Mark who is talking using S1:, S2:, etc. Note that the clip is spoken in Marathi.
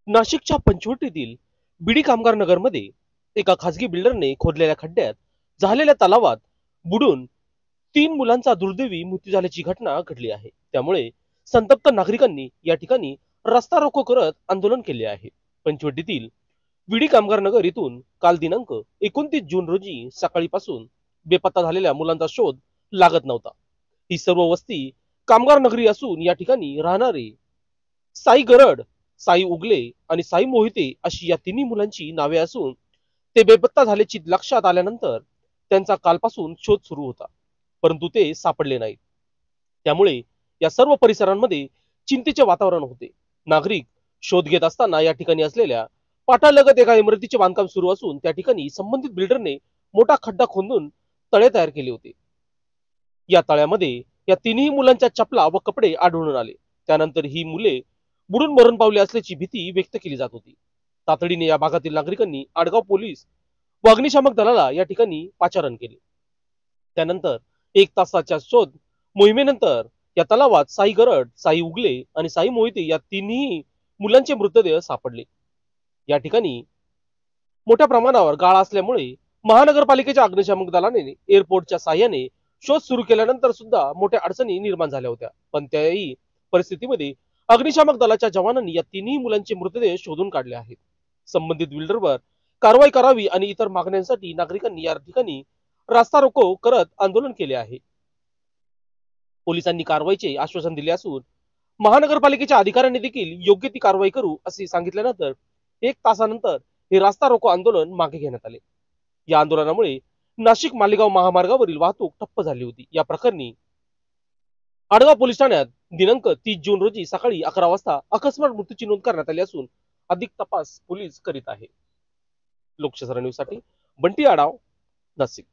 S1: नाशिकच्या पंचवटीतील बीडी कामगार नगरमध्ये एका खासगी बिल्डरने खोदलेल्या खड्ड्यात झालेल्या तलावात बुडून 3 मुलांचा दुर्दैवी मृत्यू झाल्याची घटना घडली आहे। त्यामुळे संतप्त नागरिकांनी या ठिकाणी रस्ता रोको करत आंदोलन केले आहे। पंचवटीतील बीडी कामगार नगर इथून काल दिनांक 29 जून रोजी सकाळीपासून बेपत्ता झालेल्या मुलांचा शोध लागत नव्हता। ही सर्व वस्ती कामगार नगरी असून या ठिकाणी राहणारे साई गरड, साई उगले आणि साई मोहिते अशी या तिन्ही मुलांची नावे असून ते बेपत्ता झाल्याची लक्षात आल्यानंतर त्यांचा कालपासून शोध सुरू होता, परंतु ते सापडले नाहीत। त्यामुळे या सर्व परिसरांमध्ये चिंतेचे वातावरण होते। नागरिक शोध घेत असताना या ठिकाणी असलेल्या पाटालगत एका इमारतीचे बांधकाम सुरू असून त्या ठिकाणी संबंधित बिल्डरने मोठा खड्डा खोदून तळे तयार केले होते। या तळ्यामध्ये या तिन्ही मुलांच्या चपला व कपडे आढळून आले। त्यानंतर ही मुले बुडून मरण पावले असल्याची भीती व्यक्त केली जात होती। तातडीने या भागातील नागरिकांनी आडगाव पोलीस व अग्निशामक दलाला या ठिकाणी पाचारण केले। त्यानंतर 1 तासाच्या शोध मोहिमेनंतर या तलावात साई गरड, साई उगले आणि साई मोहिते या तिन्ही मुलांचे मृतदेह सापडले। या ठिकाणी मोठ्या प्रमाणावर गाळ असल्यामुळे महानगरपालिकेच्या अग्निशामक दलाने एअरपोर्टच्या साह्याने शोध सुरू केल्यानंतर सुद्धा मोठ्या अडचणी निर्माण झाल्या होत्या। पण त्याही परिस्थितीमध्ये अग्निशामक दलाच्या जवानांनी या तिन्ही मुलांचे मृतदेह शोधून काढले आहेत। संबंधित बिल्डरवर कारवाई करावी आणि इतर मागण्यांसाठी नागरिकांनी या ठिकाणी रास्ता रोको करत आंदोलन केले आहे। पोलिसांनी कारवाईचे आश्वासन दिले असून महानगरपालिकेच्या अधिकाऱ्यांनी देखील योग्य ती कारवाई करू असे सांगितल्यानंतर 1 तासानंतर हे रास्ता रोको आंदोलन मागे घेण्यात आले। या आंदोलनामुळे नाशिक मालेगाव महामार्गावरील वाहतूक ठप्प झाली होती। या प्रकरणी आडगाव पोलीस ठाण्यात दिनांक 30 जून रोजी सकाळी 11 वाजता अकस्मात मृत्यूची नोंद करण्यात आली असून अधिक तपास पोलीस करीत आहे। लोकशाही न्यूज साठी बंटी आढाव, नाशिक।